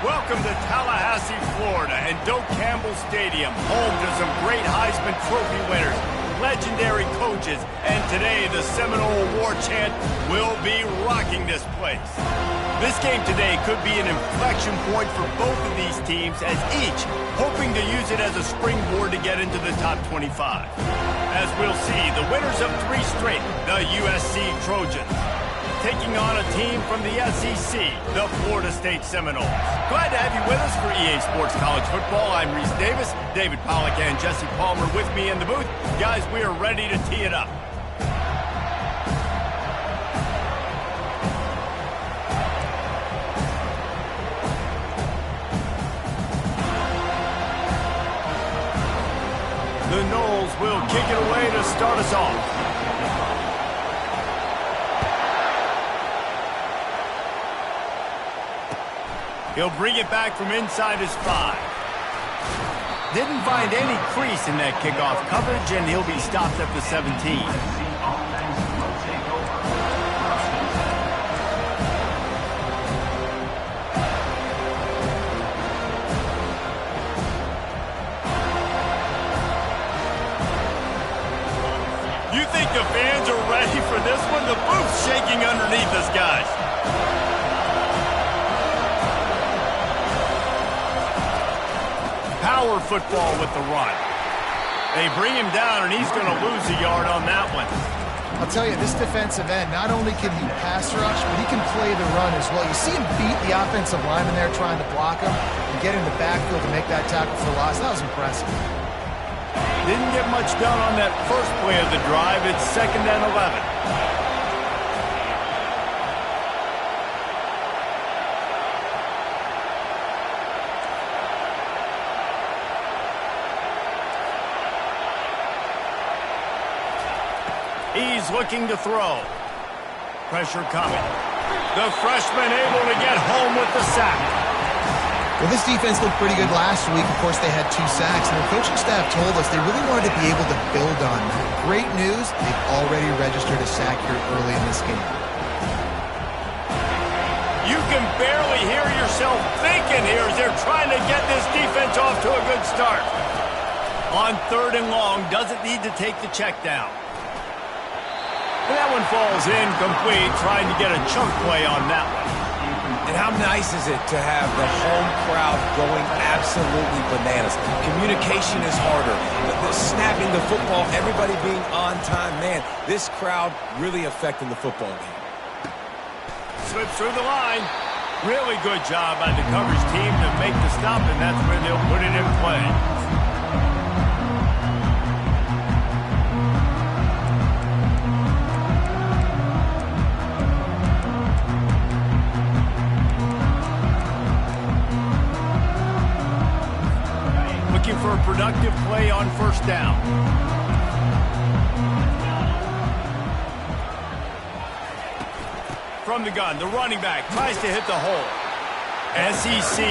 Welcome to Tallahassee, Florida, and Doak Campbell Stadium, home to some great Heisman Trophy winners, legendary coaches, and today the Seminole War Chant will be rocking this place. This game today could be an inflection point for both of these teams, as each hoping to use it as a springboard to get into the top 25. As we'll see, the winners of 3 straight, the USC Trojans, taking on a team from the SEC, the Florida State Seminoles. Glad to have you with us for EA Sports College Football. I'm Reese Davis, David Pollack and Jesse Palmer with me in the booth. Guys, we are ready to tee it up. The Noles will kick it away to start us off. He'll bring it back from inside his 5. Didn't find any crease in that kickoff coverage, and he'll be stopped at the 17. You think the fans are ready for this one? The booth's shaking underneath us, guys. Power football with the run. They bring him down, and he's going to lose a yard on that one. I'll tell you, this defensive end, not only can he pass rush, but he can play the run as well. You see him beat the offensive lineman there trying to block him and get in the backfield to make that tackle for loss. That was impressive. Didn't get much done on that first play of the drive. It's 2nd and 11. He's looking to throw. Pressure coming. The freshman able to get home with the sack. Well, this defense looked pretty good last week. Of course, they had 2 sacks, and the coaching staff told us they really wanted to be able to build on that. Great news, they've already registered a sack here early in this game. You can barely hear yourself thinking here as they're trying to get this defense off to a good start. On 3rd and long, doesn't need to take the check down. And that one falls incomplete, trying to get a chunk play on that one. And how nice is it to have the home crowd going absolutely bananas? Communication is harder. The snapping the football, everybody being on time. Man, this crowd really affecting the football game. Slips through the line. Really good job by the coverage team to make the stop, and that's where they'll put it in play. For a productive play on 1st down. From the gun, the running back tries to hit the hole. SEC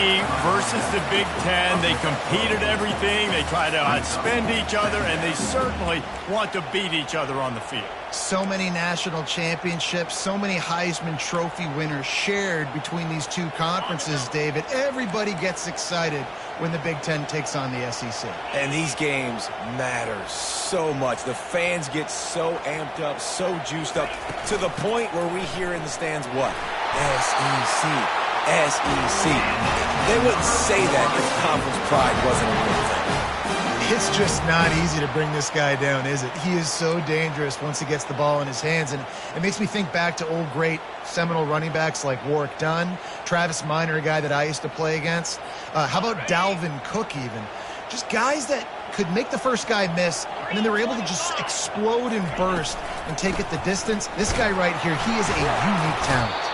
versus the Big Ten. They compete at everything. They try to outspend each other, and they certainly want to beat each other on the field. So many national championships, so many Heisman Trophy winners shared between these 2 conferences, David. Everybody gets excited when the Big Ten takes on the SEC. And these games matter so much. The fans get so amped up, so juiced up, to the point where we hear in the stands what? SEC. SEC. They wouldn't say that if conference pride wasn't a real thing. It's just not easy to bring this guy down, is it? He is so dangerous once he gets the ball in his hands, and it makes me think back to old great Seminole running backs like Warwick Dunn, Travis Minor, a guy that I used to play against. How about Dalvin Cook even? Just guys that could make the first guy miss, and then they were able to just explode and burst and take it the distance. This guy right here, he is a unique talent.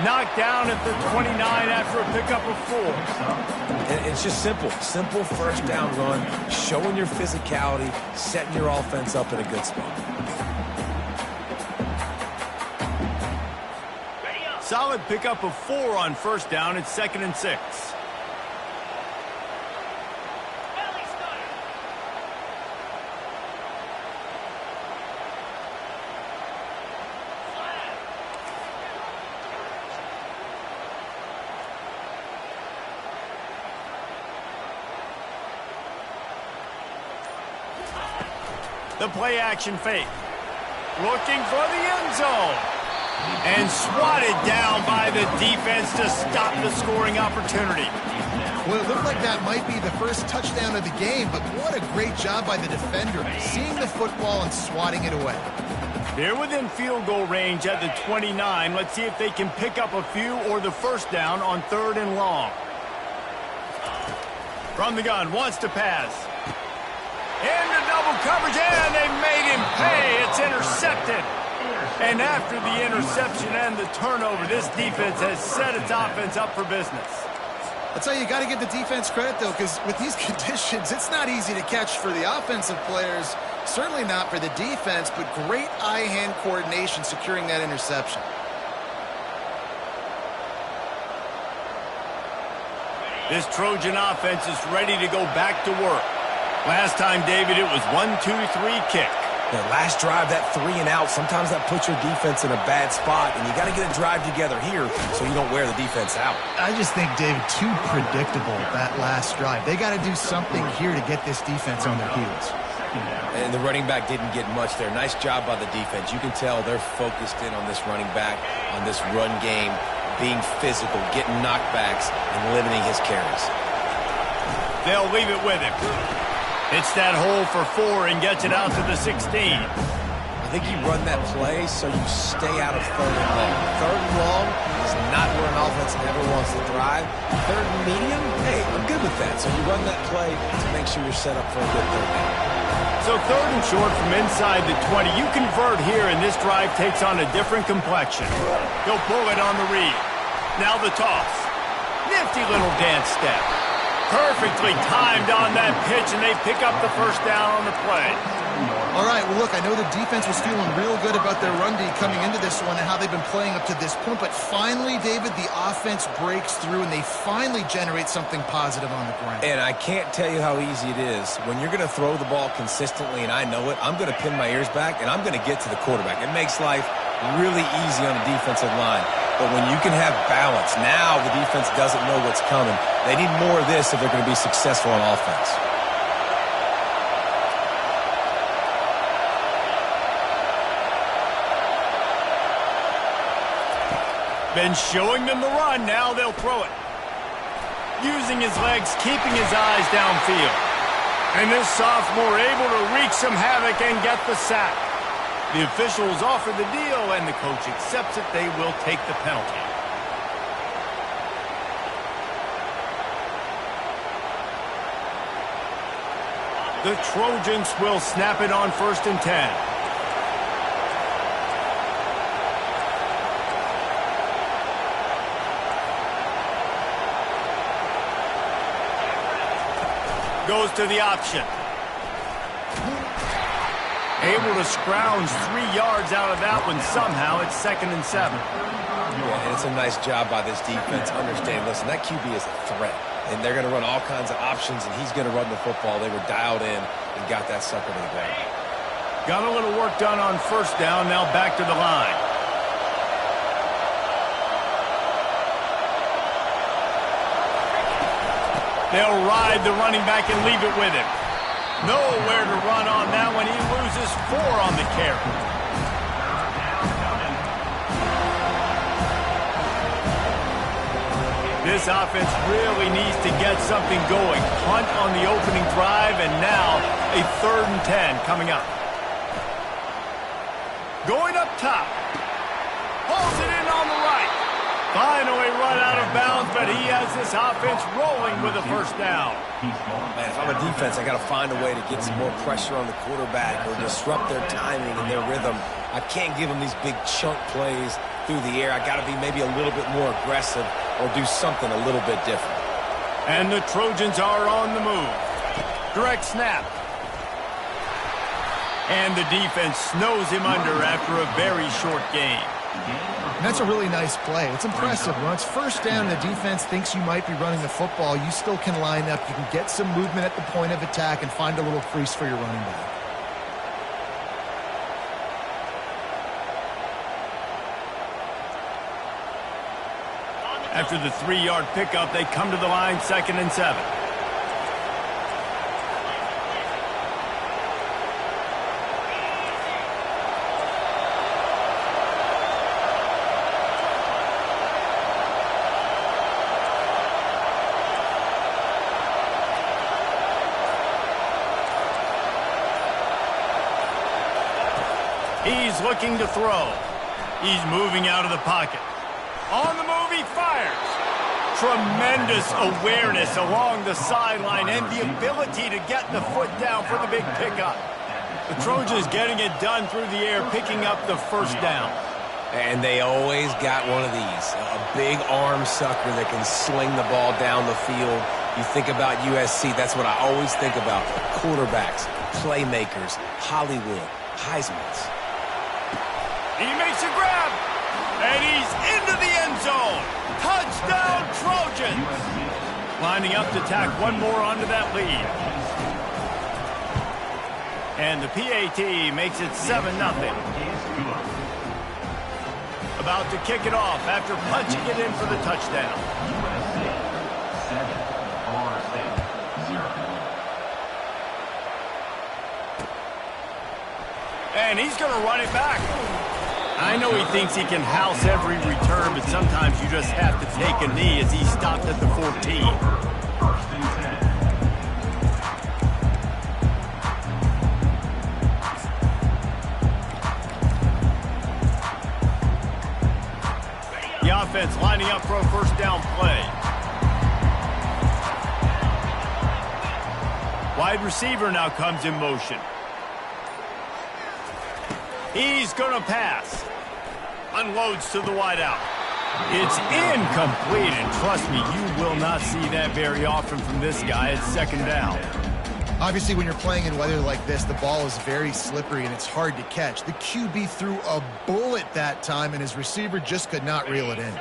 Knocked down at the 29 after a pickup of 4. And it's just simple. Simple 1st down run, showing your physicality, setting your offense up in a good spot. Solid pickup of 4 on 1st down. It's 2nd and 6. The play action fake. Looking for the end zone. And swatted down by the defense to stop the scoring opportunity. Well, it looked like that might be the first touchdown of the game, but what a great job by the defender, seeing the football and swatting it away. They're within field goal range at the 29. Let's see if they can pick up a few or the first down on 3rd and long. From the gun, wants to pass. Into double coverage, and they made him pay. It's intercepted. And after the interception and the turnover, this defense has set its offense up for business. I'll tell you, you got to give the defense credit, though, because with these conditions, it's not easy to catch for the offensive players. Certainly not for the defense, but great eye-hand coordination securing that interception. This Trojan offense is ready to go back to work. Last time, David, it was 1-2-3 kick. The last drive, that 3 and out, sometimes that puts your defense in a bad spot, and you got to get a drive together here so you don't wear the defense out. I just think, David, too predictable, that last drive. They got to do something here to get this defense on their heels. And the running back didn't get much there. Nice job by the defense. You can tell they're focused in on this running back, on this run game, being physical, getting knockbacks, and limiting his carries. They'll leave it with him. Hits that hole for 4 and gets it out to the 16. I think you run that play so you stay out of 3rd and long. 3rd and long is not where an offense ever wants to thrive. 3rd and medium, hey, I'm good with that. So you run that play to make sure you're set up for a good 3rd down. So 3rd and short from inside the 20. You convert here, and this drive takes on a different complexion. He'll pull it on the read. Now the toss. Nifty little dance step. Perfectly timed on that pitch, and they pick up the first down on the play. All right, well, look, I know the defense was feeling real good about their run D coming into this one and how they've been playing up to this point, but finally, David, the offense breaks through, and they finally generate something positive on the ground. And I can't tell you how easy it is. When you're going to throw the ball consistently, and I know it, I'm going to pin my ears back, and I'm going to get to the quarterback. It makes life really easy on the defensive line. But when you can have balance, now the defense doesn't know what's coming. They need more of this if they're going to be successful on offense. Been showing them the run, now they'll throw it. Using his legs, keeping his eyes downfield. And this sophomore able to wreak some havoc and get the sack. The officials offer the deal, and the coach accepts it. They will take the penalty. The Trojans will snap it on 1st and 10. Goes to the option. Able to scrounge 3 yards out of that one somehow. It's 2nd and 7. Yeah, and it's a nice job by this defense. Understand, listen, that QB is a threat. And they're going to run all kinds of options, and he's going to run the football. They were dialed in and got that sucker to the ground. Got a little work done on 1st down. Now back to the line. They'll ride the running back and leave it with him. Nowhere to run on that one. He loses 4 on the carry. This offense really needs to get something going. Punt on the opening drive, and now a 3rd and 10 coming up. Going up top. Pulls it in on the right. Finally run out of bounds, but he has this offense rolling with a 1st down. Man, if I'm a defense, I got to find a way to get some more pressure on the quarterback or disrupt their timing and their rhythm. I can't give them these big chunk plays through the air. I got to be maybe a little bit more aggressive or do something a little bit different. And the Trojans are on the move. Direct snap. And the defense snows him under after a very short game. And that's a really nice play. It's impressive. When it's 1st down, the defense thinks you might be running the football. You still can line up. You can get some movement at the point of attack and find a little crease for your running back. After the 3-yard pickup, they come to the line, 2nd and 7. He's looking to throw. He's moving out of the pocket. On the move, he fires. Tremendous awareness along the sideline and the ability to get the foot down for the big pickup. The Trojans getting it done through the air, picking up the first down. And they always got one of these, a big arm sucker that can sling the ball down the field. You think about USC, that's what I always think about. Quarterbacks, playmakers, Hollywood, Heismans. He makes a grab, and he's into the end zone. Touchdown, Trojans! Lining up to tack one more onto that lead. And the PAT makes it 7-0. About to kick it off after punching it in for the touchdown. And he's going to run it back. I know he thinks he can house every return, but sometimes you just have to take a knee as he stopped at the 14. The offense lining up for a first down play. Wide receiver now comes in motion. He's going to pass. Unloads to the wideout. It's incomplete, and trust me, you will not see that very often from this guy. It's second down. Obviously, when you're playing in weather like this, the ball is very slippery and it's hard to catch. The QB threw a bullet that time, and his receiver just could not reel it in.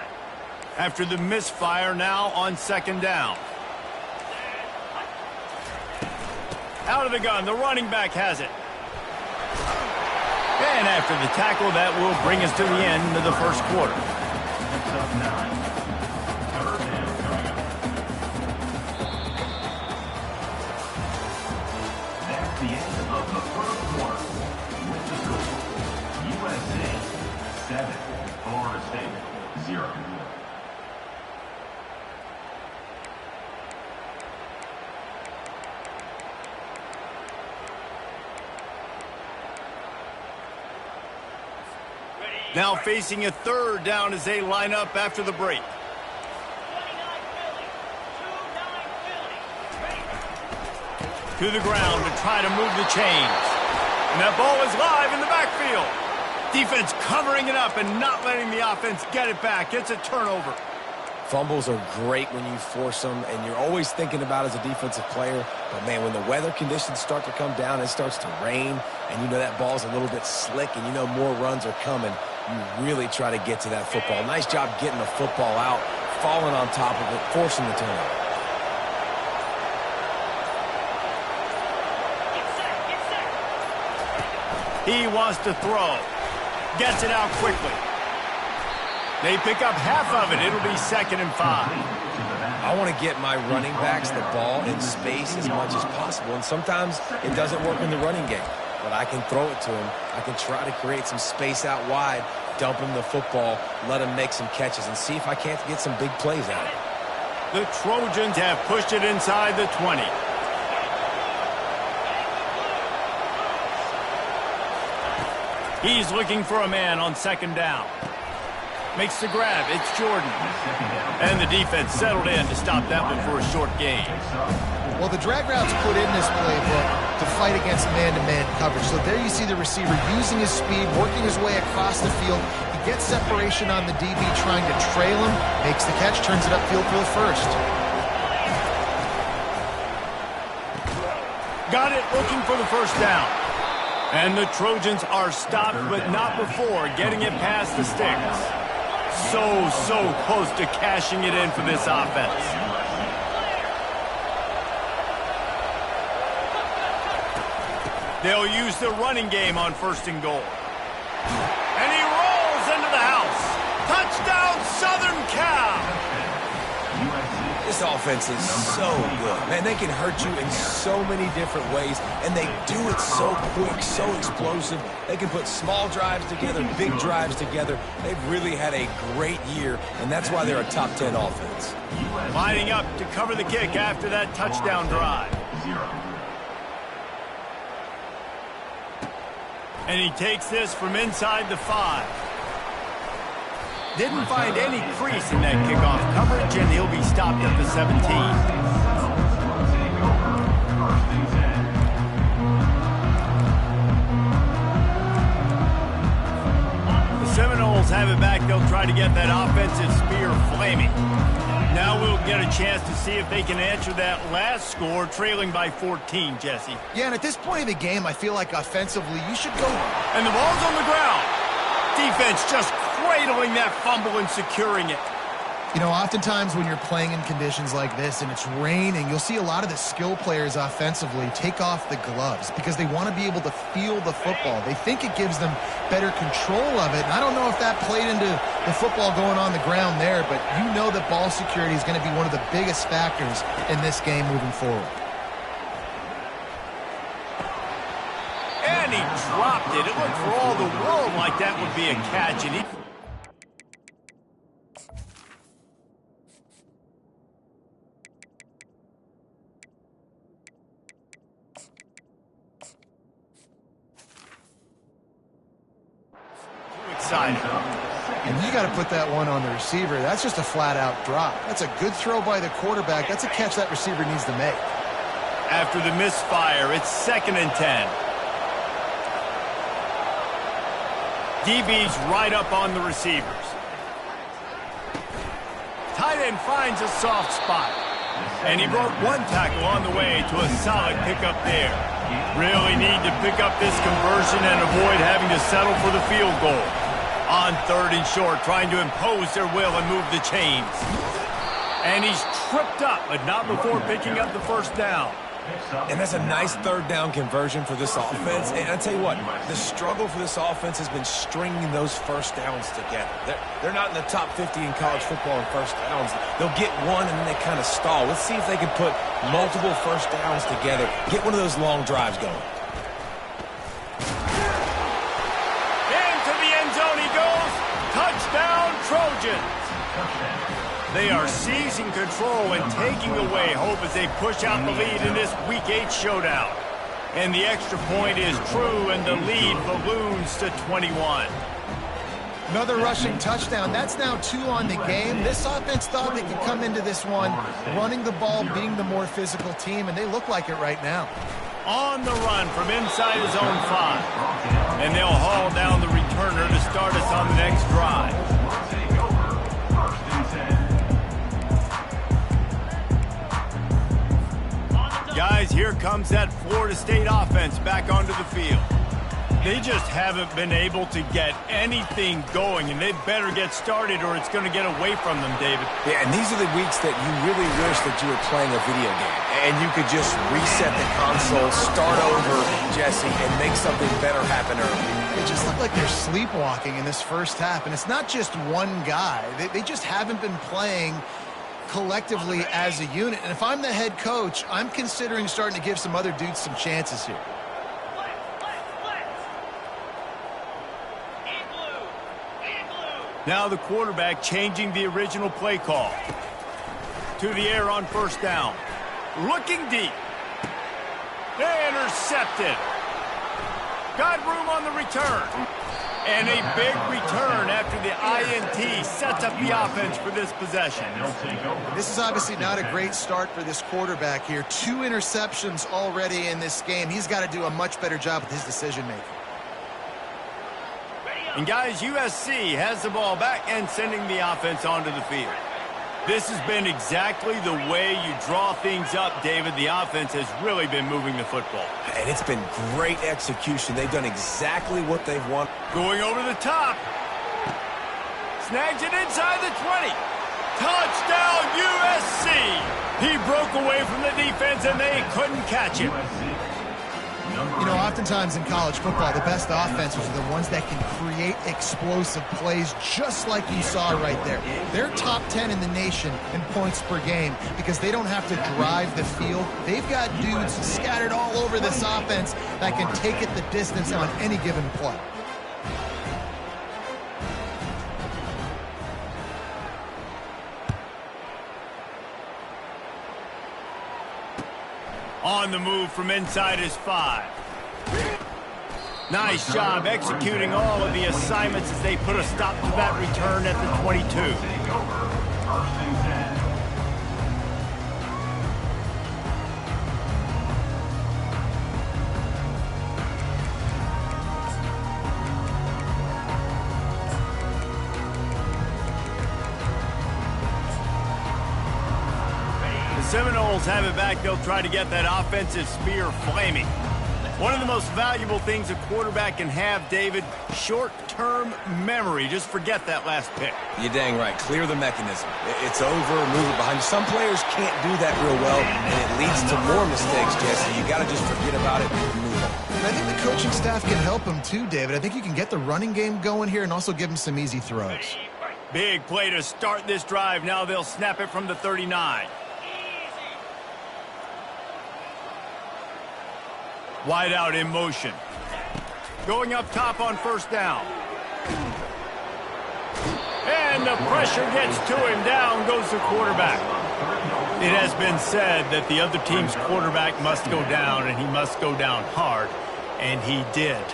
After the misfire, now on second down. Out of the gun, the running back has it. And after the tackle, that will bring us to the end of the first quarter. That's the end of the first quarter. With the score, USA 7, Florida State 0. Now facing a third down as they line up after the break. To the ground to try to move the chains. And that ball is live in the backfield. Defense covering it up and not letting the offense get it back. It's a turnover. Fumbles are great when you force them, and you're always thinking about as a defensive player. But, man, when the weather conditions start to come down, it starts to rain, and you know that ball's a little bit slick, and you know more runs are coming. You really try to get to that football. Nice job getting the football out, falling on top of it, forcing the turnover. He wants to throw. Gets it out quickly. They pick up half of it. It'll be 2nd and 5. I want to get my running backs the ball in space as much as possible, and sometimes it doesn't work in the running game. But I can throw it to him. I can try to create some space out wide, dump him the football, let him make some catches, and see if I can't get some big plays out of it. The Trojans have pushed it inside the 20. He's looking for a man on second down. Makes the grab. It's Jordan. And the defense settled in to stop that one for a short gain. Well, the drag route's put in this playbook to fight against man-to-man coverage. So there you see the receiver using his speed, working his way across the field. He gets separation on the DB, trying to trail him, makes the catch, turns it upfield for the first. Got it, looking for the first down. And the Trojans are stopped, but not before getting it past the sticks. So close to cashing it in for this offense. They'll use the running game on 1st and goal. And he rolls into the house. Touchdown, Southern Cal! This offense is so good. Man, they can hurt you in so many different ways, and they do it so quick, so explosive. They can put small drives together, big drives together. They've really had a great year, and that's why they're a top 10 offense. Lining up to cover the kick after that touchdown drive. And he takes this from inside the 5. Didn't find any crease in that kickoff coverage, and he'll be stopped at the 17. Seminoles have it back. They'll try to get that offensive spear flaming. Now we'll get a chance to see if they can answer that last score, trailing by 14, Jesse. Yeah, and at this point of the game, I feel like offensively, you should go. And the ball's on the ground. Defense just cradling that fumble and securing it. You know, oftentimes when you're playing in conditions like this and it's raining, you'll see a lot of the skill players offensively take off the gloves because they want to be able to feel the football. They think it gives them better control of it. And I don't know if that played into the football going on the ground there, but you know that ball security is going to be one of the biggest factors in this game moving forward. And he dropped it. It looked for all the world like that would be a catch. And he... And you got to put that one on the receiver. That's just a flat-out drop. That's a good throw by the quarterback. That's a catch that receiver needs to make. After the misfire, it's 2nd and 10. DB's right up on the receivers. Tight end finds a soft spot. And he broke one tackle on the way to a solid pickup there. Really need to pick up this conversion and avoid having to settle for the field goal. On 3rd and short, trying to impose their will and move the chains. And he's tripped up, but not before picking up the first down. And that's a nice 3rd down conversion for this offense. And I tell you what, the struggle for this offense has been stringing those first downs together. They're not in the top 50 in college football in first downs. They'll get one and then they kind of stall. Let's see if they can put multiple first downs together, get one of those long drives going. Into the end zone he goes. Touchdown, Trojans. They are seizing control and taking away hope as they push out the lead in this Week 8 showdown. And the extra point is true, and the lead balloons to 21. Another rushing touchdown. That's now 2 on the game. This offense thought they could come into this one running the ball, being the more physical team, and they look like it right now. On the run from inside his own 5. And they'll haul down the returner to start us on the next drive. Guys, here comes that Florida State offense back onto the field. They just haven't been able to get anything going, and they better get started or it's going to get away from them, David. Yeah, and these are the weeks that you really wish that you were playing a video game, and you could just reset the console, start over, Jesse, and make something better happen early. It just looked like they're sleepwalking in this first half, and it's not just one guy. They just haven't been playing collectively as a unit. And if I'm the head coach, I'm considering starting to give some other dudes some chances here. Now the quarterback changing the original play call. To the air on 1st down. Looking deep. Intercepted. Got room on the return. And a big return after the INT sets up the offense for this possession. This is obviously not a great start for this quarterback here. 2 interceptions already in this game. He's got to do a much better job with his decision-making. And guys, USC has the ball back and sending the offense onto the field. This has been exactly the way you draw things up, David. The offense has really been moving the football. And it's been great execution. They've done exactly what they've wanted. Going over the top. Snags it inside the 20. Touchdown, USC. He broke away from the defense, and they couldn't catch him. You know, oftentimes in college football, the best offenses are the ones that can create explosive plays just like you saw right there. They're top 10 in the nation in points per game because they don't have to drive the field. They've got dudes scattered all over this offense that can take it the distance on any given play. On the move from inside his 5. Nice job executing all of the assignments as they put a stop to that return at the 22. Take over. First and 10. The Seminoles have it back. They'll try to get that offensive spear flaming. One of the most valuable things a quarterback can have, David, short-term memory. Just forget that last pick. You're dang right. Clear the mechanism. It's over, move it behind you. Some players can't do that real well, and it leads to more mistakes, Jesse. You got to just forget about it and move on. I think the coaching staff can help him too, David. I think you can get the running game going here and also give him some easy throws. Big play to start this drive. Now they'll snap it from the 39. Wide out in motion. Going up top on first down. And the pressure gets to him. Down goes the quarterback. It has been said that the other team's quarterback must go down, and he must go down hard. And he did.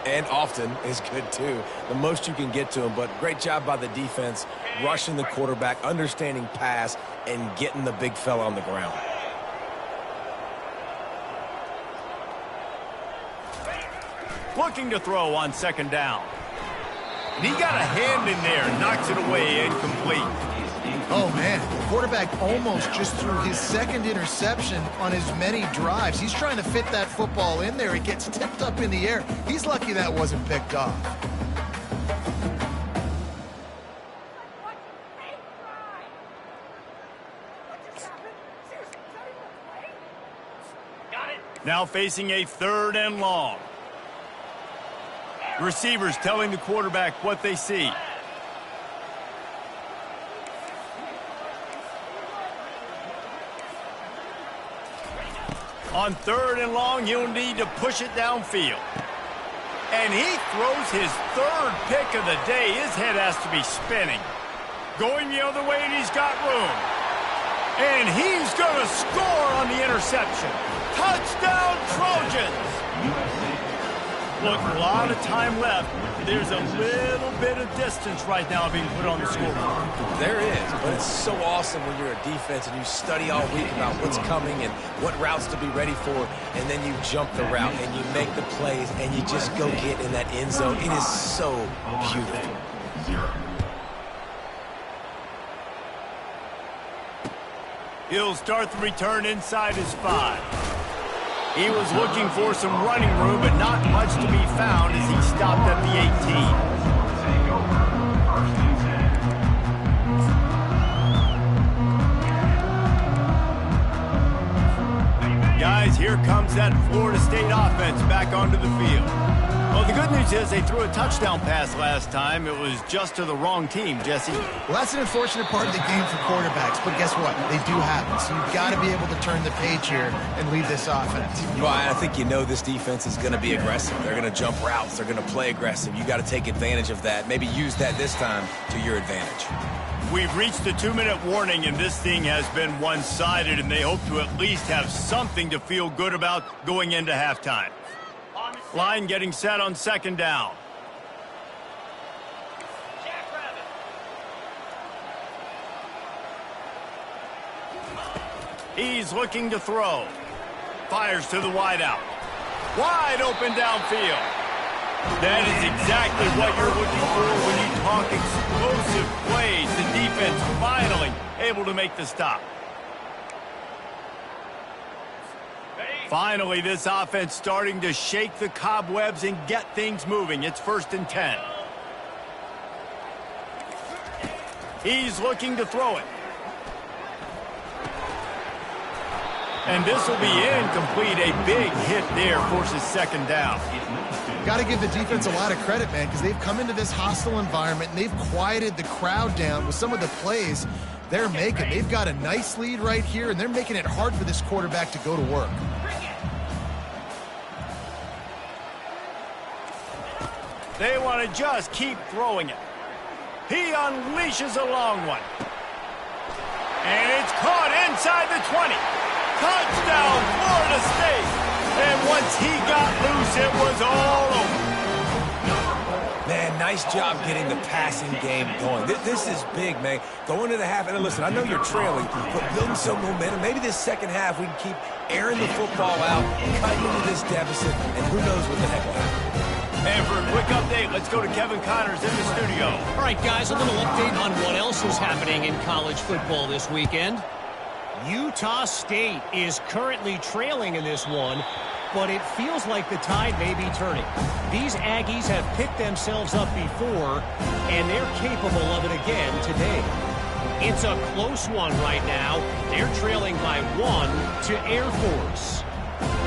And often is good, too. The most you can get to him, but great job by the defense, rushing the quarterback, understanding pass, and getting the big fella on the ground. Looking to throw on second down. And he got a hand in there, knocks it away, incomplete. Oh, man, the quarterback almost just threw his second interception on as many drives. He's trying to fit that football in there. It gets tipped up in the air. He's lucky that wasn't picked off. Now facing a 3rd and long. Receivers telling the quarterback what they see. On 3rd and long, you'll need to push it downfield. And he throws his 3rd pick of the day. His head has to be spinning. Going the other way, and he's got room. And he's going to score on the interception. Touchdown, Trojans! Look, a lot of time left. There's a little bit of distance right now being put on the scoreboard. There is, but it's so awesome when you're a defense and you study all week about what's coming and what routes to be ready for, and then you jump the route and you make the plays and you just go get in that end zone. It is so beautiful. 0. He'll start the return inside his 5. He was looking for some running room, but not much to be found as he stopped at the 18. Take over. First and 10. Guys, here comes that Florida State offense back onto the field. Well, the good news is they threw a touchdown pass last time. It was just to the wrong team, Jesse. Well, that's an unfortunate part of the game for quarterbacks, but guess what? They do happen, so you've got to be able to turn the page here and lead this offense. Well, I think you know this defense is going to be aggressive. They're going to jump routes. They're going to play aggressive. You got to take advantage of that. Maybe use that this time to your advantage. We've reached the 2-minute warning, and this thing has been one-sided, and they hope to at least have something to feel good about going into halftime. Line getting set on second down. He's looking to throw. Fires to the wideout. Wide open downfield. That is exactly what you're looking for when you talk explosive plays. The defense finally able to make the stop. Finally, this offense starting to shake the cobwebs and get things moving. It's 1st and 10. He's looking to throw it. And this will be incomplete. A big hit there forces second down. Got to give the defense a lot of credit, man, because they've come into this hostile environment and they've quieted the crowd down with some of the plays they're making. They've got a nice lead right here, and they're making it hard for this quarterback to go to work. They want to just keep throwing it. He unleashes a long one. And it's caught inside the 20. Touchdown, Florida State. And once he got loose, it was all over. Man, nice job getting the passing game going. This is big, man. Going to the half, and listen, I know you're trailing, but building some momentum. Maybe this second half we can keep airing the football out, cutting into this deficit, and who knows what the heck will happen. And for a quick update, let's go to Kevin Connors in the studio. All right, guys, a little update on what else is happening in college football this weekend. Utah State is currently trailing in this one, but it feels like the tide may be turning. These Aggies have picked themselves up before, and they're capable of it again today. It's a close one right now. They're trailing by 1 to Air Force.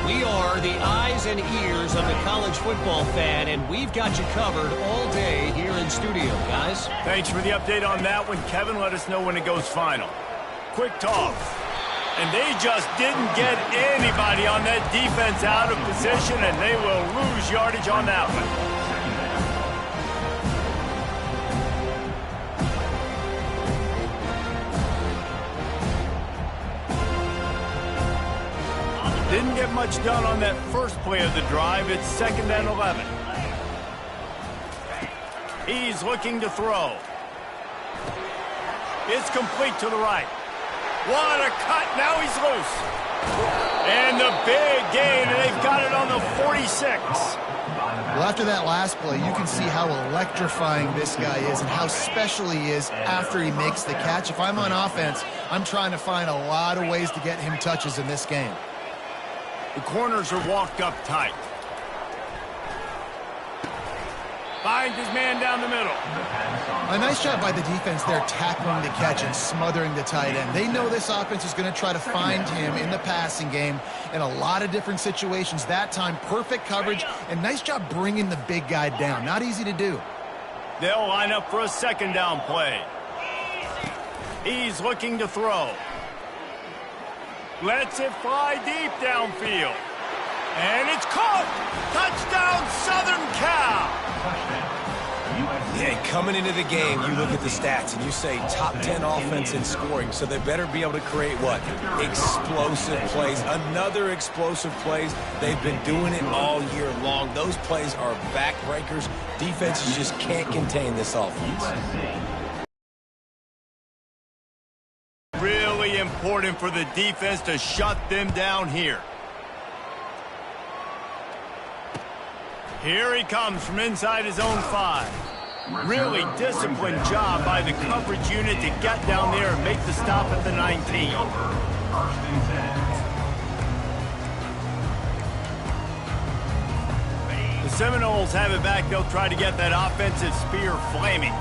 We are the eyes and ears of the college football fan, and we've got you covered all day here in studio, guys. Thanks for the update on that one, Kevin. Let us know when it goes final. Quick toss. And they just didn't get anybody on that defense out of position, and they will lose yardage on that one. Didn't get much done on that first play of the drive. It's 2nd and 11. He's looking to throw. It's complete to the right. What a cut. Now he's loose. And the big gain, and they've got it on the 46. Well, after that last play, you can see how electrifying this guy is and how special he is after he makes the catch. If I'm on offense, I'm trying to find a lot of ways to get him touches in this game. The corners are walked up tight. Finds his man down the middle. A nice job by the defense there tackling the catch and smothering the tight end. They know this offense is going to try to find him in the passing game in a lot of different situations. That time, perfect coverage, and nice job bringing the big guy down. Not easy to do. They'll line up for a 2nd down play. He's looking to throw. Lets it fly deep downfield. And it's caught! Touchdown, Southern Cal! Yeah, coming into the game, you look at the stats and you say top 10 offense in scoring, so they better be able to create what? Explosive plays. Another explosive plays. They've been doing it all year long. Those plays are backbreakers. Defenses just can't contain this offense. Really important for the defense to shut them down here. Here he comes from inside his own 5. Really disciplined job by the coverage unit to get down there and make the stop at the 19. The Seminoles have it back. They'll try to get that offensive spear flaming.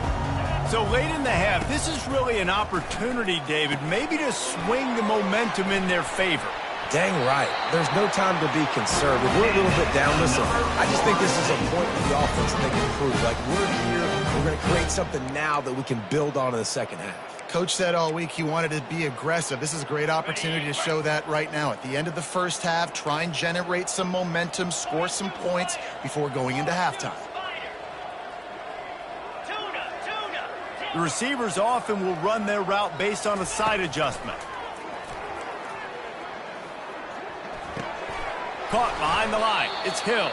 So late in the half, this is really an opportunity, David, maybe to swing the momentum in their favor. Dang right. There's no time to be conservative. We're a little bit down. Listen, I just think this is a point in the offense that they can improve. Like, we're here, we're going to create something now that we can build on in the second half. Coach said all week he wanted to be aggressive. This is a great opportunity to show that right now. At the end of the first half, try and generate some momentum, score some points before going into halftime. The receivers often will run their route based on a side adjustment. Caught behind the line. It's Hill.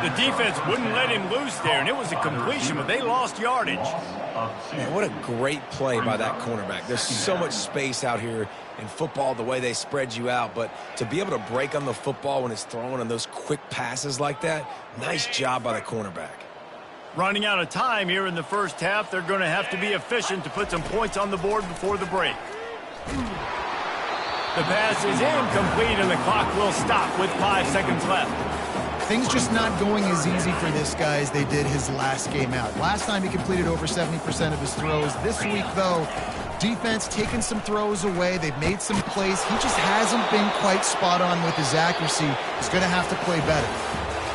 The defense wouldn't let him loose there, and it was a completion, but they lost yardage. Man, what a great play by that cornerback. There's so much space out here in football, the way they spread you out, but to be able to break on the football when it's thrown on those quick passes like that, nice job by the cornerback. Running out of time here in the first half, they're going to have to be efficient to put some points on the board before the break. The pass is incomplete, and the clock will stop with 5 seconds left. Things just not going as easy for this guy as they did his last game out. Last time he completed over 70% of his throws. This week, though, defense taking some throws away. They've made some plays. He just hasn't been quite spot on with his accuracy. He's going to have to play better.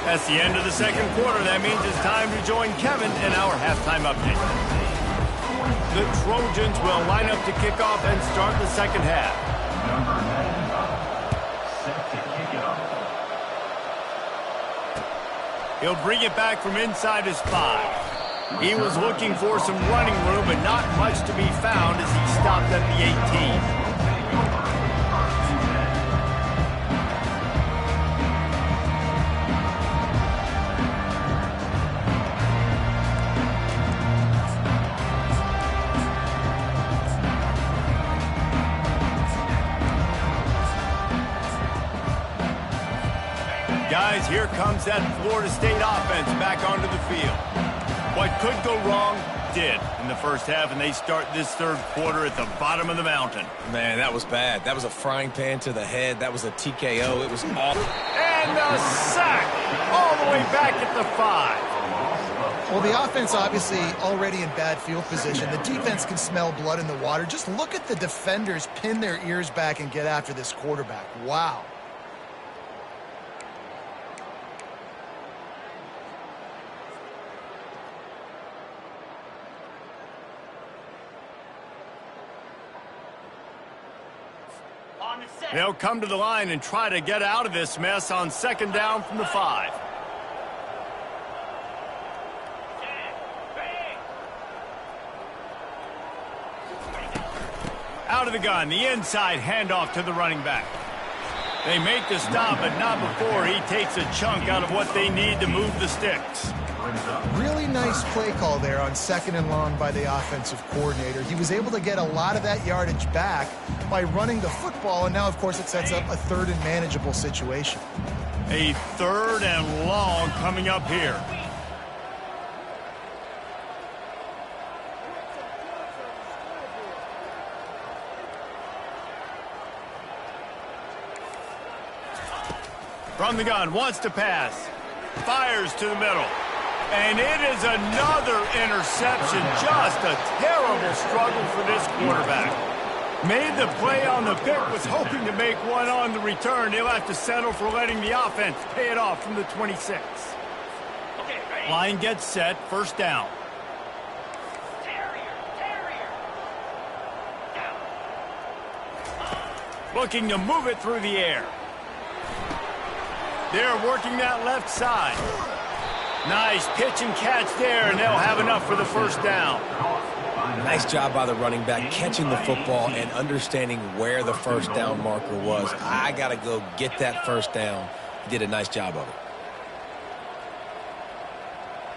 That's the end of the second quarter. That means it's time to join Kevin in our halftime update. The Trojans will line up to kick off and start the second half. Number 95, set to kick it off. He'll bring it back from inside his 5. He was looking for some running room, but not much to be found as he stopped at the 18. Guys, here comes that Florida State offense back onto the field. What could go wrong did in the first half, and they start this third quarter at the bottom of the mountain. Man, that was bad. That was a frying pan to the head. That was a TKO. It was awful. And a sack all the way back at the 5. Well, the offense obviously already in bad field position. The defense can smell blood in the water. Just look at the defenders pin their ears back and get after this quarterback. Wow. They'll come to the line and try to get out of this mess on second down from the 5. Out of the gun, the inside handoff to the running back. They make the stop, but not before he takes a chunk out of what they need to move the sticks. Really nice play call there on second and long by the offensive coordinator. He was able to get a lot of that yardage back by running the football, and now, of course, it sets up a third and manageable situation. A third and long coming up here. From the gun, wants to pass. Fires to the middle. And it is another interception. Just a terrible struggle for this quarterback. Made the play on the pick, was hoping to make one on the return. He'll have to settle for letting the offense pay it off from the 26. Line gets set, first down. Looking to move it through the air. They're working that left side. Nice pitch and catch there, and they'll have enough for the first down. Nice job by the running back, catching the football and understanding where the first down marker was. I got to go get that first down. He did a nice job of it.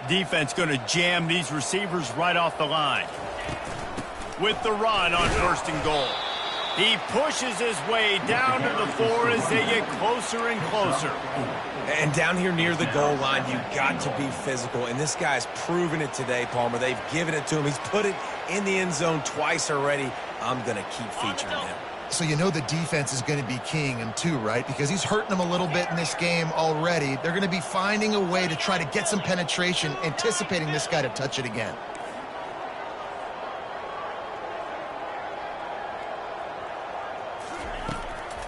Defense going to jam these receivers right off the line. With the run on first and goal. He pushes his way down to the 4 as they get closer and closer. And down here near the goal line, you got to be physical. And this guy's proven it today, Palmer. They've given it to him. He's put it in the end zone twice already. I'm going to keep featuring him. So you know the defense is going to be keying him too, right? Because he's hurting them a little bit in this game already. They're going to be finding a way to try to get some penetration, anticipating this guy to touch it again.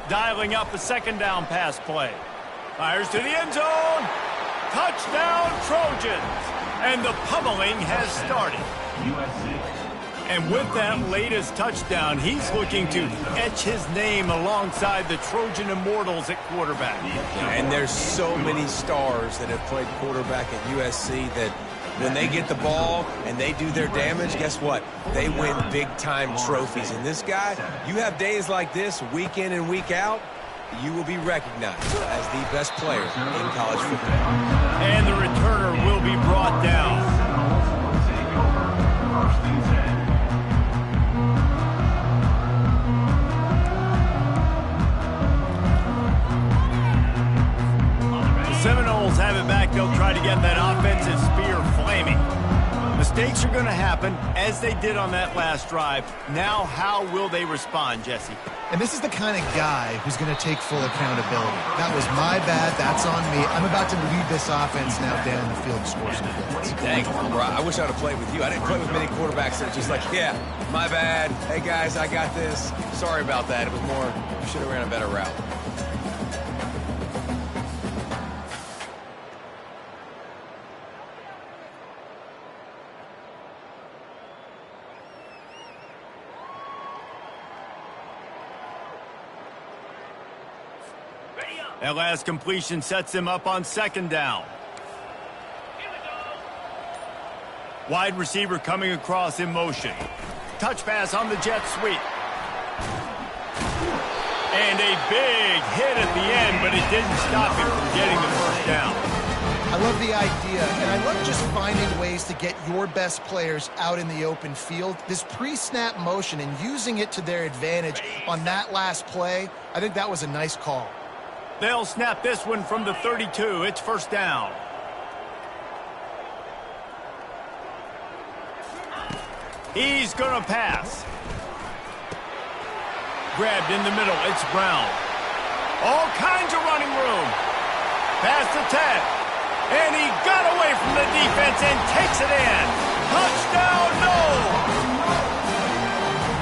Dialing up a second down pass play. Fires to the end zone. Touchdown, Trojans. And the pummeling has started. And with that latest touchdown, he's looking to etch his name alongside the Trojan Immortals at quarterback. And there's so many stars that have played quarterback at USC that when they get the ball and they do their damage, guess what? They win big-time trophies. And this guy, you have days like this, week in and week out, you will be recognized as the best player in college football. And the returner will be brought down. Seminoles have it back. They'll try to get that offensive spear flaming. Mistakes are going to happen, as they did on that last drive. Now, how will they respond, Jesse? And this is the kind of guy who's going to take full accountability. That was my bad. That's on me. I'm about to lead this offense now down the field to score some points. Dang, bro, I wish I would have played with you. I didn't play with many quarterbacks that are just like, yeah, my bad. Hey, guys, I got this. Sorry about that. It was more, you should have ran a better route. That last completion sets him up on second down. Wide receiver coming across in motion. Touch pass on the jet sweep. And a big hit at the end, but it didn't stop him from getting the first down. I love the idea, and I love just finding ways to get your best players out in the open field. This pre-snap motion and using it to their advantage on that last play, I think that was a nice call. They'll snap this one from the 32. It's first down. He's going to pass. Grabbed in the middle. It's Brown. All kinds of running room. Past the 10. And he got away from the defense and takes it in. Touchdown, no!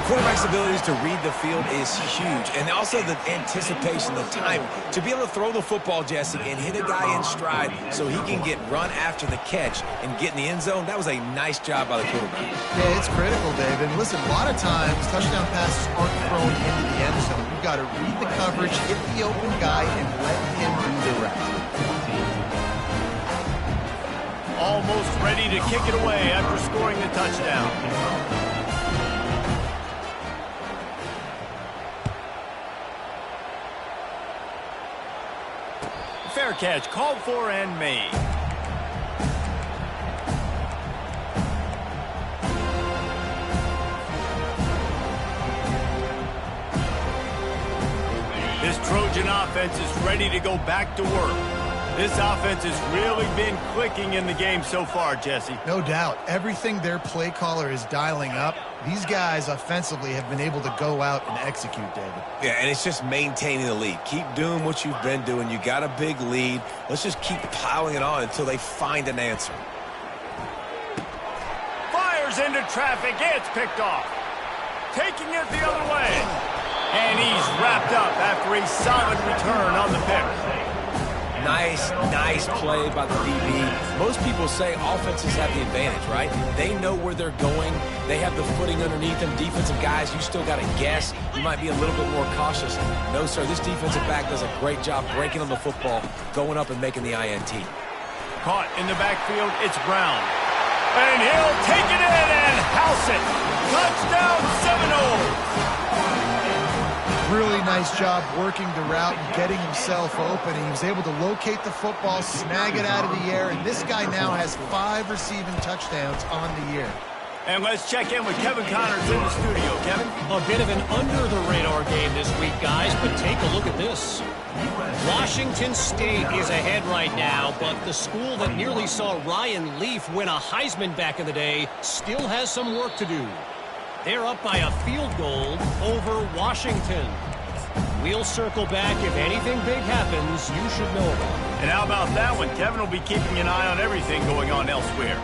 Quarterback's abilities to read the field is huge, and also the anticipation, the timing. To be able to throw the football, Jesse, and hit a guy in stride so he can get run after the catch and get in the end zone, that was a nice job by the quarterback. Yeah, it's critical, David. Listen, a lot of times, touchdown passes aren't thrown into the end zone. You've got to read the coverage, hit the open guy, and let him do the rest. Almost ready to kick it away after scoring the touchdown. Fair catch, called for and made. This Trojan offense is ready to go back to work. This offense has really been clicking in the game so far, Jesse. No doubt. Everything their play caller is dialing up, these guys offensively have been able to go out and execute, David. Yeah, and it's just maintaining the lead. Keep doing what you've been doing. You got a big lead. Let's just keep piling it on until they find an answer. Fires into traffic. It's picked off. Taking it the other way. And he's wrapped up after a solid return on the pick. Nice play by the DB. Most people say offenses have the advantage, right? They know where they're going. They have the footing underneath them. Defensive guys, you still got to guess. You might be a little bit more cautious. No, sir, this defensive back does a great job breaking on the football, going up and making the INT. Caught in the backfield, it's Brown. And he'll take it in and house it. Touchdown, Seminoles. Really nice job working the route and getting himself open. He was able to locate the football, snag it out of the air, and this guy now has 5 receiving touchdowns on the year. And let's check in with Kevin Connors in the studio. Kevin? A bit of an under-the-radar game this week, guys, but take a look at this. Washington State is ahead right now, but the school that nearly saw Ryan Leaf win a Heisman back in the day still has some work to do. They're up by a field goal over Washington. We'll circle back if anything big happens you should know about. And how about that one? Kevin will be keeping an eye on everything going on elsewhere.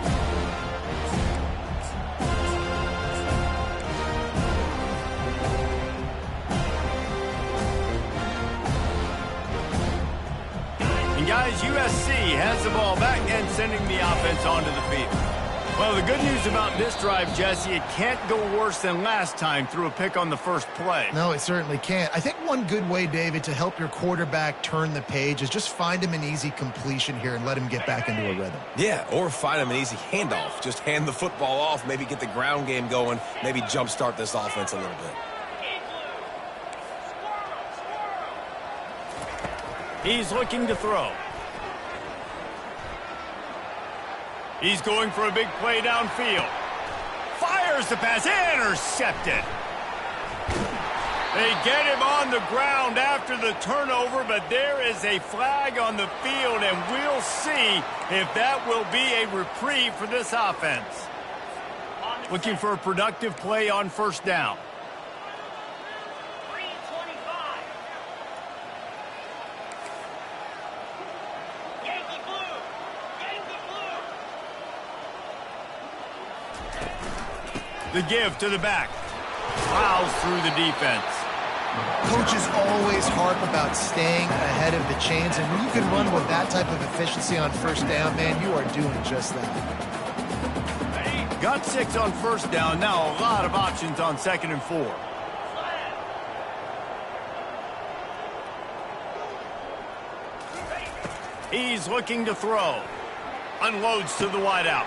And guys, USC has the ball back and sending the offense onto the field. Well, the good news about this drive, Jesse, it can't go worse than last time through a pick on the first play. No, it certainly can't. I think one good way, David, to help your quarterback turn the page is just find him an easy completion here and let him get back into a rhythm. Yeah, or find him an easy handoff. Just hand the football off, maybe get the ground game going, maybe jumpstart this offense a little bit. He's looking to throw. He's going for a big play downfield. Fires the pass. Intercepted. They get him on the ground after the turnover, but there is a flag on the field, and we'll see if that will be a reprieve for this offense. Looking for a productive play on first down. The give to the back. Plows through the defense. Coaches always harp about staying ahead of the chains, and when you can run with that type of efficiency on first down, man, you are doing just that. Got 6 on first down. Now a lot of options on 2nd and 4. He's looking to throw. Unloads to the wideout.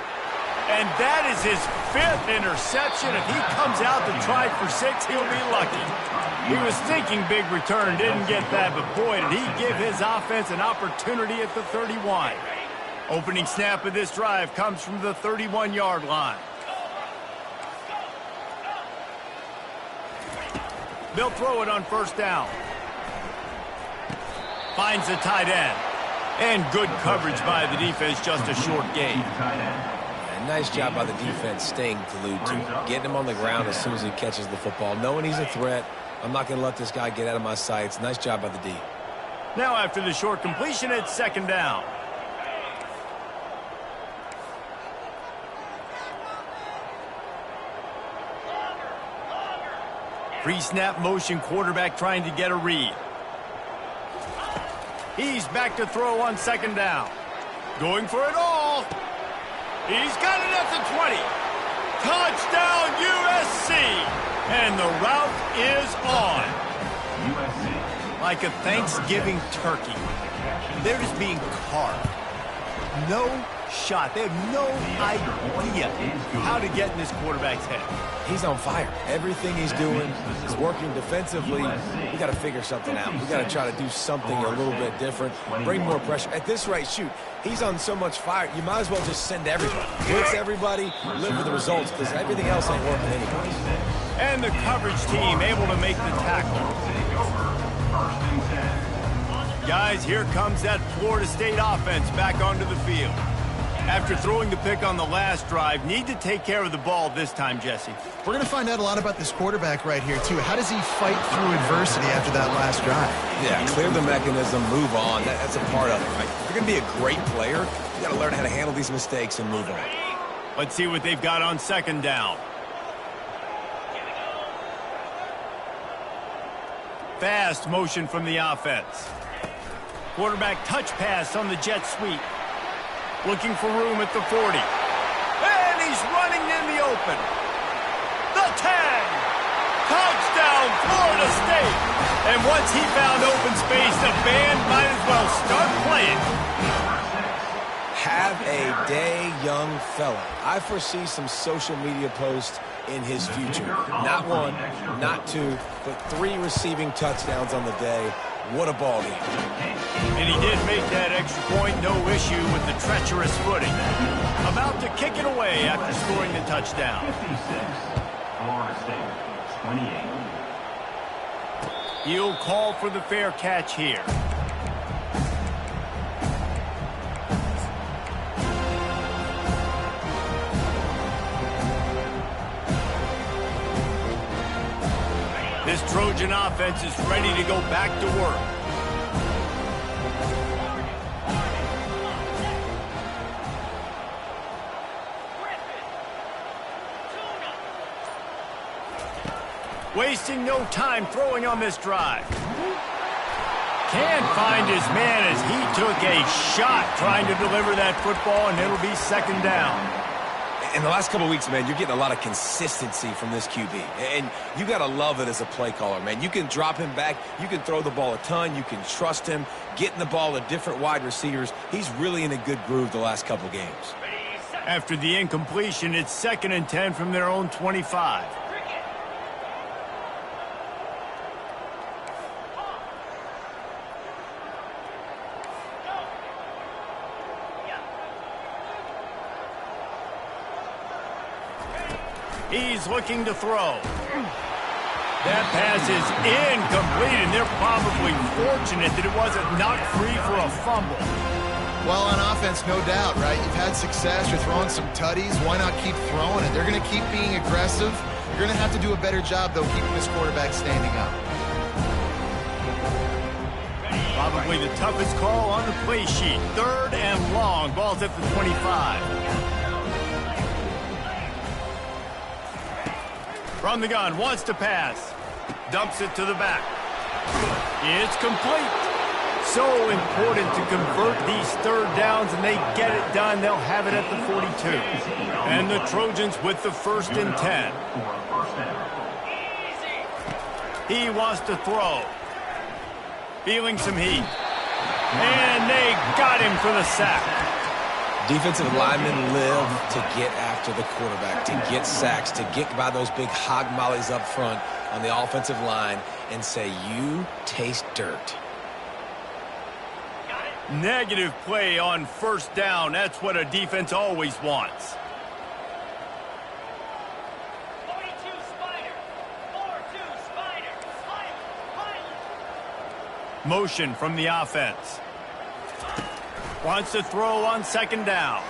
And that is his 5th interception. If he comes out to try for 6, he'll be lucky. He was thinking big return, didn't get that, but boy, did he give his offense an opportunity at the 31. Opening snap of this drive comes from the 31-yard line. They'll throw it on first down. Finds the tight end. And good coverage by the defense, just a short gain. And nice job by the defense staying glued to him, getting him on the ground as soon as he catches the football, knowing he's a threat. I'm not going to let this guy get out of my sights. Nice job by the D. Now after the short completion, it's second down. Pre-snap motion, quarterback trying to get a read. He's back to throw on second down. Going for it all. He's got it at the 20. Touchdown USC. And the route is on. Like a Thanksgiving turkey. They're just being carved. No shot. They have no idea how to get in this quarterback's head. He's on fire. Everything he's doing is working defensively. We got to figure something out. We got to try to do something a little bit different, bring more pressure. At this rate, shoot, he's on so much fire, you might as well just send everybody. Blitz everybody, live with the results, because everything else ain't working anyway. And the coverage team able to make the tackle. Guys, here comes that Florida State offense back onto the field. After throwing the pick on the last drive, need to take care of the ball this time, Jesse. We're going to find out a lot about this quarterback right here, too. How does he fight through adversity after that last drive? Yeah, clear the mechanism, move on. That's a part of it, right? If you're going to be a great player, you got to learn how to handle these mistakes and move on. Let's see what they've got on second down. Fast motion from the offense. Quarterback touch pass on the jet sweep. Looking for room at the 40. And he's running in the open. The 10. Touchdown, Florida State. And once he found open space, the band might as well start playing. Have a day, young fella. I foresee some social media posts in his future. Not one, not two, but 3 receiving touchdowns on the day. What a ball game. And he did make that extra point, no issue with the treacherous footing. About to kick it away after scoring the touchdown. 56, Florida State, 28. He'll call for the fair catch here. This Trojan offense is ready to go back to work. Wasting no time throwing on this drive. Can't find his man as he took a shot trying to deliver that football, and it'll be second down. In the last couple of weeks, man, you're getting a lot of consistency from this QB. And you got to love it as a play caller, man. You can drop him back. You can throw the ball a ton. You can trust him, getting the ball to different wide receivers. He's really in a good groove the last couple games. After the incompletion, it's 2nd and 10 from their own 25. He's looking to throw. That pass is incomplete, and they're probably fortunate that it wasn't knocked free for a fumble. Well, on offense, no doubt, right? You've had success. You're throwing some tutties. Why not keep throwing it? They're going to keep being aggressive. You're going to have to do a better job, though, keeping this quarterback standing up. Probably the toughest call on the play sheet. 3rd and long. Ball's at the 25. From the gun, wants to pass. Dumps it to the back. It's complete. So important to convert these 3rd downs, and they get it done. They'll have it at the 42. And the Trojans with the 1st and 10. He wants to throw. Feeling some heat. And they got him for the sack. Defensive linemen live to get after the quarterback, to get sacks, to get by those big hog mollies up front on the offensive line and say, you taste dirt. Negative play on 1st down. That's what a defense always wants. 42 Spider. 4-2 Spider. Motion from the offense. Wants to throw on second down.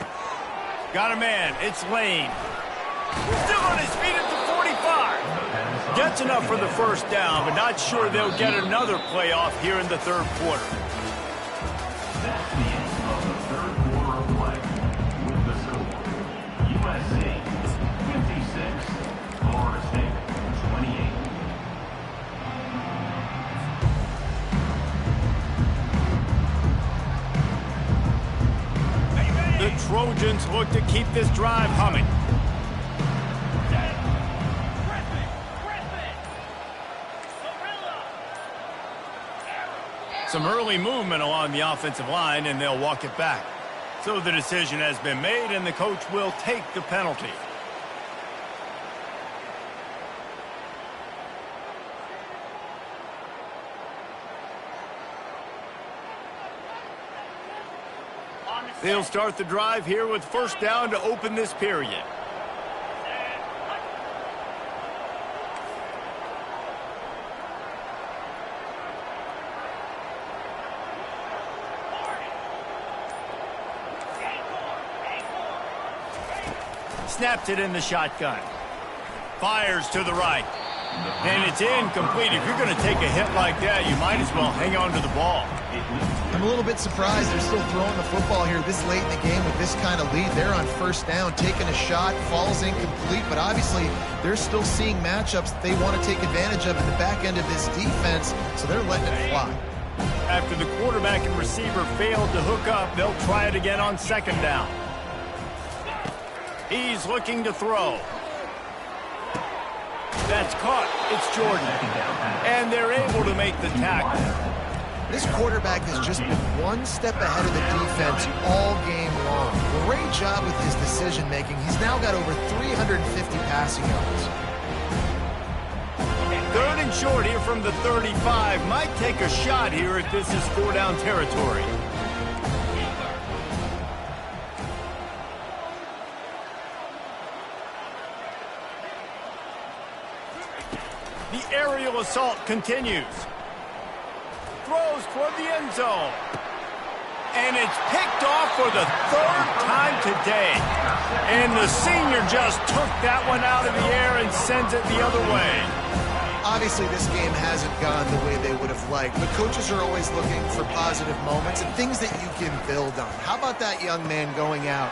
Got a man. It's Lane. Still on his feet at the 45. Gets enough for the first down, but not sure they'll get another playoff here in the third quarter. That's the end of the third quarter of play. With the score, USA 56, Florida State 28. The Trojans look to keep this drive humming. Some early movement along the offensive line, and they'll walk it back. So the decision has been made, and the coach will take the penalty. They'll start the drive here with first down to open this period. Snaps it in the shotgun. Fires to the right. And it's incomplete. If you're going to take a hit like that, you might as well hang on to the ball. I'm a little bit surprised they're still throwing the football here this late in the game with this kind of lead. They're on first down, taking a shot, falls incomplete, but obviously they're still seeing matchups that they want to take advantage of in the back end of this defense, so they're letting it fly. After the quarterback and receiver failed to hook up, they'll try it again on second down. He's looking to throw. That's caught. It's Jordan. And they're able to make the tackle. This quarterback has just been one step ahead of the defense all game long. Great job with his decision-making. He's now got over 350 passing yards. Third and short here from the 35. Might take a shot here if this is four-down territory. The aerial assault continues. Throws toward the end zone. And it's picked off for the third time today. And the senior just took that one out of the air and sends it the other way. Obviously, this game hasn't gone the way they would have liked, but coaches are always looking for positive moments and things that you can build on. How about that young man going out,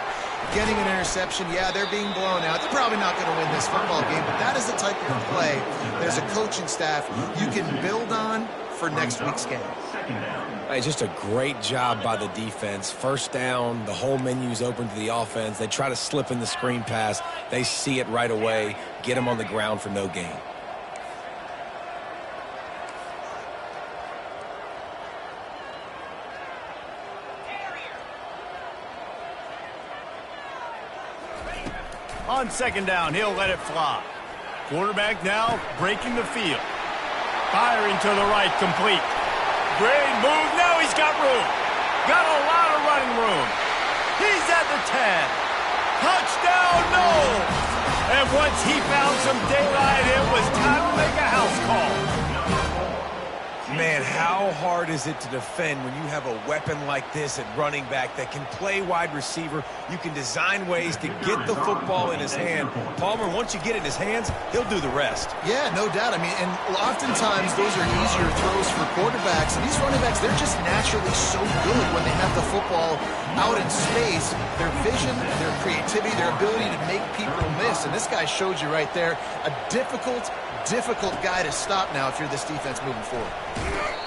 getting an interception? Yeah, they're being blown out. They're probably not going to win this football game, but that is the type of play that as a coaching staff you can build on for next week's game. Hey, just a great job by the defense. First down, the whole menu's open to the offense. They try to slip in the screen pass. They see it right away, get them on the ground for no gain. On second down, he'll let it fly. Quarterback now breaking the field. Firing to the right, complete. Great move. Now he's got room. Got a lot of running room. He's at the 10. Touchdown, no. And once he found some daylight, it was time to make a house call. Man, how hard is it to defend when you have a weapon like this at running back that can play wide receiver? You can design ways to get the football in his hand. Palmer, once you get it in his hands, he'll do the rest. Yeah, no doubt. I mean, and oftentimes those are easier throws for quarterbacks. And these running backs, they're just naturally so good when they have the football out in space. Their vision, their creativity, their ability to make people miss. And this guy showed you right there, a difficult guy to stop now if you're this defense moving forward.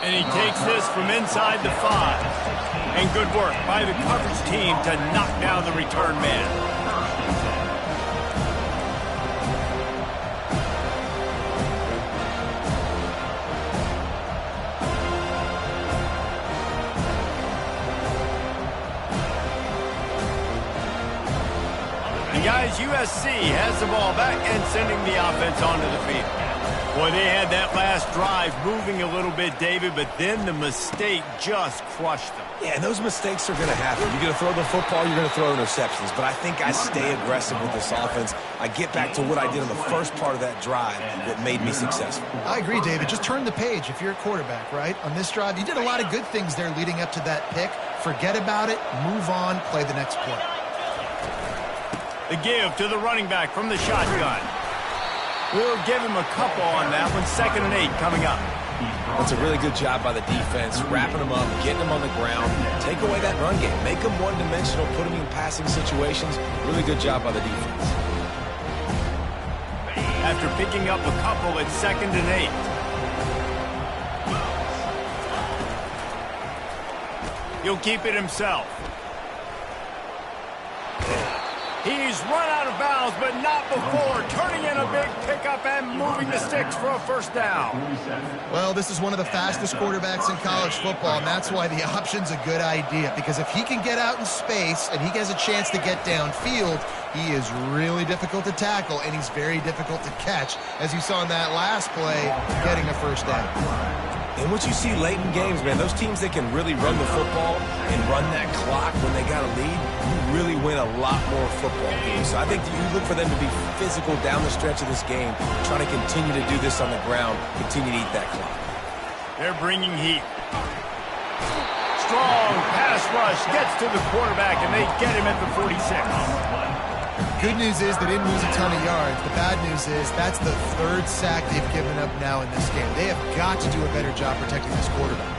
And he takes this from inside the 5. And good work by the coverage team to knock down the return man. And guys, USC has the ball back and sending the offense onto the field. Boy, they had that last drive moving a little bit, David, but then the mistake just crushed them. Yeah, and those mistakes are going to happen. You're going to throw the football, you're going to throw interceptions. But I think I stay aggressive with this offense. I get back to what I did in the first part of that drive that made me successful. I agree, David. Just turn the page if you're a quarterback, right? On this drive, you did a lot of good things there leading up to that pick. Forget about it, move on, play the next play. The give to the running back from the shotgun. We'll give him a couple on that one. 2nd and 8 coming up. That's a really good job by the defense, wrapping them up, getting them on the ground. Take away that run game. Make them one-dimensional, put them in passing situations. Really good job by the defense. After picking up a couple at 2nd and 8. He'll keep it himself. He's run out of bounds, but not before turning in a big pickup and moving the sticks for a first down. Well, this is one of the fastest quarterbacks in college football, and that's why the option's a good idea. Because if he can get out in space and he has a chance to get downfield, he is really difficult to tackle, and he's very difficult to catch, as you saw in that last play, getting a first down. And what you see late in games, man, those teams that can really run the football and run that clock when they got a lead, you really win a lot more football games. So I think that you look for them to be physical down the stretch of this game, trying to continue to do this on the ground, continue to eat that clock. They're bringing heat. Strong pass rush gets to the quarterback, and they get him at the 46. Good news is they didn't lose a ton of yards. The bad news is that's the 3rd sack they've given up now in this game. They have got to do a better job protecting this quarterback.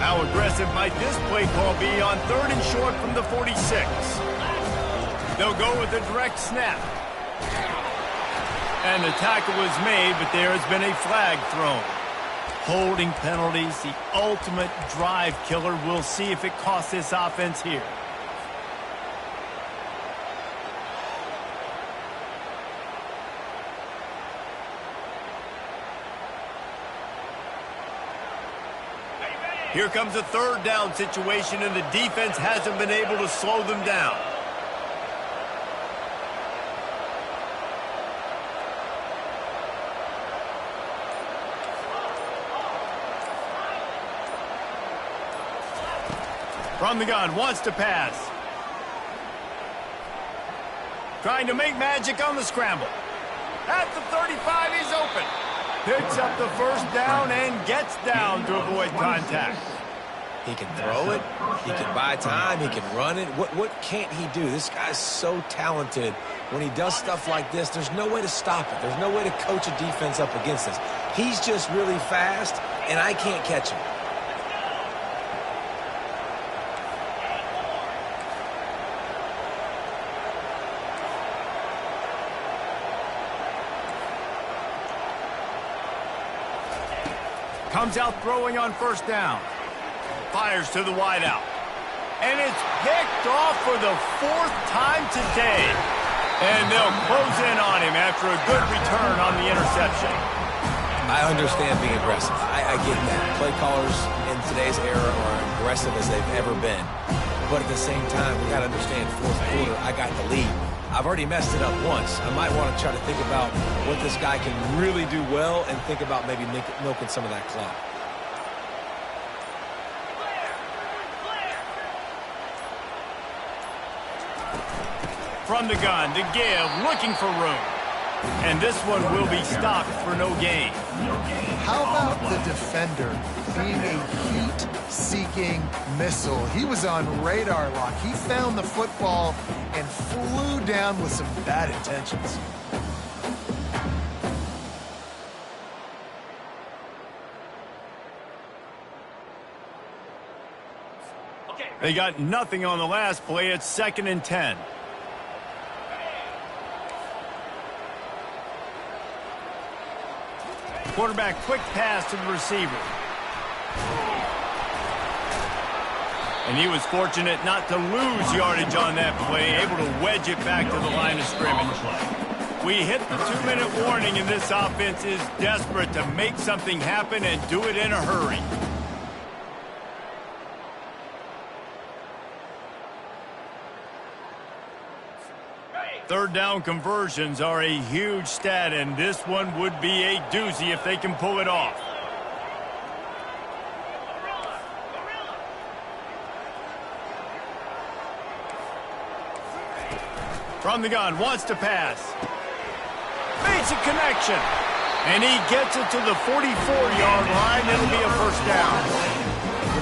How aggressive might this play call be on 3rd and short from the 46? They'll go with a direct snap. And the tackle was made, but there has been a flag thrown. Holding penalties, the ultimate drive killer. We'll see if it costs this offense here. Here comes a 3rd down situation, and the defense hasn't been able to slow them down. From the gun, wants to pass. Trying to make magic on the scramble. At the 35, he's open. Picks up the first down and gets down to avoid contact. He can throw it. He can buy time. He can run it. What can't he do? This guy's so talented. When he does stuff like this, there's no way to stop it. There's no way to coach a defense up against this. He's just really fast, and I can't catch him. Comes out throwing on 1st down. Fires to the wideout. And it's picked off for the 4th time today. And they'll close in on him after a good return on the interception. I understand being aggressive. I get that. Play callers in today's era are aggressive as they've ever been. But at the same time, we got to understand 4th quarter, I got the lead. I've already messed it up once. I might want to try to think about what this guy can really do well and think about maybe milking some of that clock. From the gun, to give, looking for room. And this one will be stopped for no gain. How about the defender being a heat-seeking missile? He was on radar lock. He found the football and flew down with some bad intentions. They got nothing on the last play. It's 2nd and 10. Quarterback quick pass to the receiver. And he was fortunate not to lose yardage on that play, able to wedge it back to the line of scrimmage. We hit the 2-minute warning, and this offense is desperate to make something happen and do it in a hurry. Third down conversions are a huge stat, and this one would be a doozy if they can pull it off. From the gun, wants to pass. Makes a connection. And he gets it to the 44-yard line. It'll be a first down.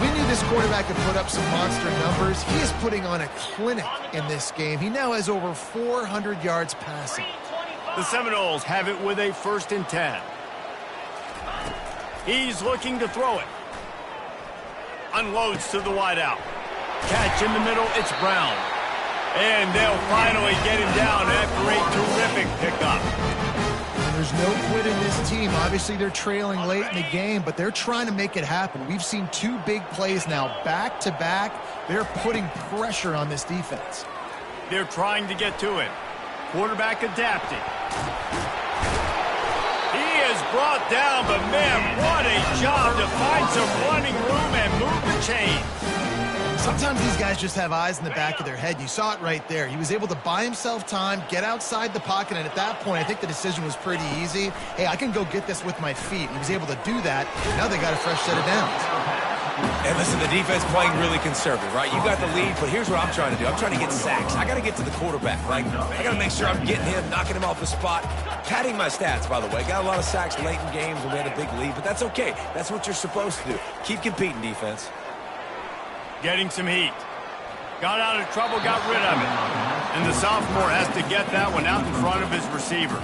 We knew this quarterback could put up some monster numbers. He is putting on a clinic in this game. He now has over 400 yards passing. The Seminoles have it with a 1st and 10. He's looking to throw it. Unloads to the wideout. Catch in the middle, it's Brown. And they'll finally get him down after a terrific pickup. And there's no quitting this team. Obviously, they're trailing late in the game, but they're trying to make it happen. We've seen 2 big plays now, back-to-back. They're putting pressure on this defense. They're trying to get to it. Quarterback adapting. He is brought down, but man, what a job to find some running room and move the chains. Sometimes these guys just have eyes in the back of their head. You saw it right there. He was able to buy himself time, get outside the pocket, and at that point, I think the decision was pretty easy. Hey, I can go get this with my feet. He was able to do that. Now they got a fresh set of downs. And listen, the defense playing really conservative, right? You got the lead, but here's what I'm trying to do. I'm trying to get sacks. I got to get to the quarterback. Like, I got to make sure I'm getting him, knocking him off the spot. Padding my stats, by the way. Got a lot of sacks late in games when we had a big lead, but that's okay. That's what you're supposed to do. Keep competing, defense. Getting some heat. Got out of trouble, got rid of it. And the sophomore has to get that one out in front of his receiver.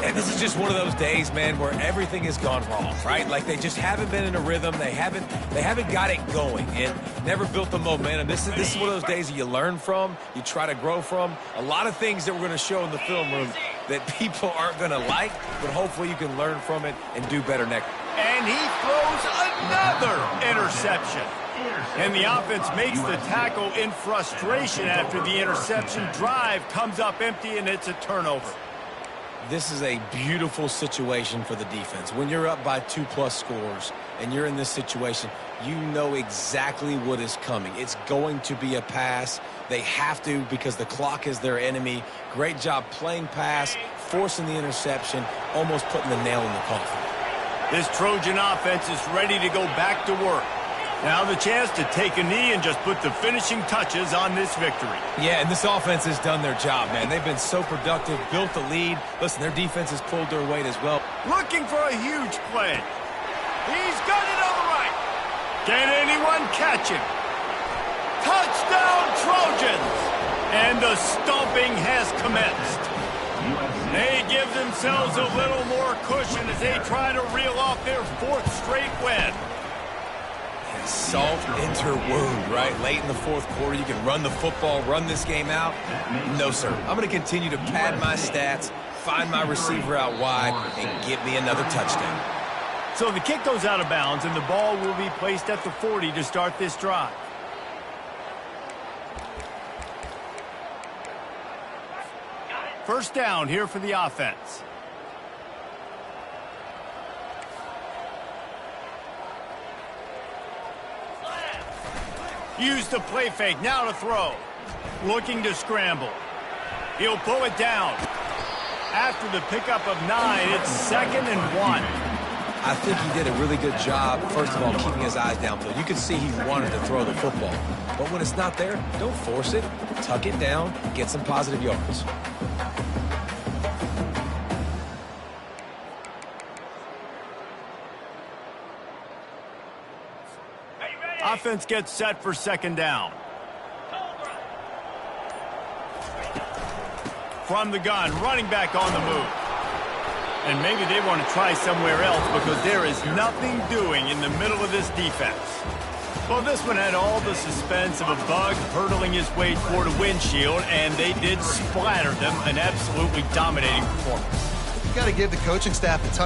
And this is just one of those days, man, where everything has gone wrong, right? Like they just haven't been in a rhythm. They haven't got it going and never built the momentum. This is one of those days that you learn from, you try to grow from. A lot of things that we're going to show in the film room that people aren't going to like, but hopefully you can learn from it and do better next. And he throws another interception. And the offense makes the tackle in frustration after the interception. Drive comes up empty, and it's a turnover. This is a beautiful situation for the defense. When you're up by 2+ scores and you're in this situation, you know exactly what is coming. It's going to be a pass. They have to because the clock is their enemy. Great job playing pass, forcing the interception, almost putting the nail in the coffin. This Trojan offense is ready to go back to work. Now the chance to take a knee and just put the finishing touches on this victory. Yeah, and this offense has done their job, man. They've been so productive, built the lead. Listen, their defense has pulled their weight as well. Looking for a huge play. He's got it on the right. Can anyone catch him? Touchdown Trojans! And the stomping has commenced. They give themselves a little more cushion as they try to reel off their 4th straight win. Salt into wound, right? Late in the 4th quarter, you can run the football, run this game out. No, sir. I'm going to continue to pad my stats, find my receiver out wide, and get me another touchdown. So the kick goes out of bounds, and the ball will be placed at the 40 to start this drive. First down here for the offense. Use the play fake, now to throw. Looking to scramble. He'll pull it down. After the pickup of 9, it's 2nd and 1. I think he did a really good job, first of all, keeping his eyes downfield. You can see he wanted to throw the football. But when it's not there, don't force it. Tuck it down, get some positive yards. Offense gets set for 2nd down. From the gun, running back on the move. And maybe they want to try somewhere else because there is nothing doing in the middle of this defense. Well, this one had all the suspense of a bug hurtling his way toward a windshield, and they did splatter them, an absolutely dominating performance. You got to give the coaching staff a ton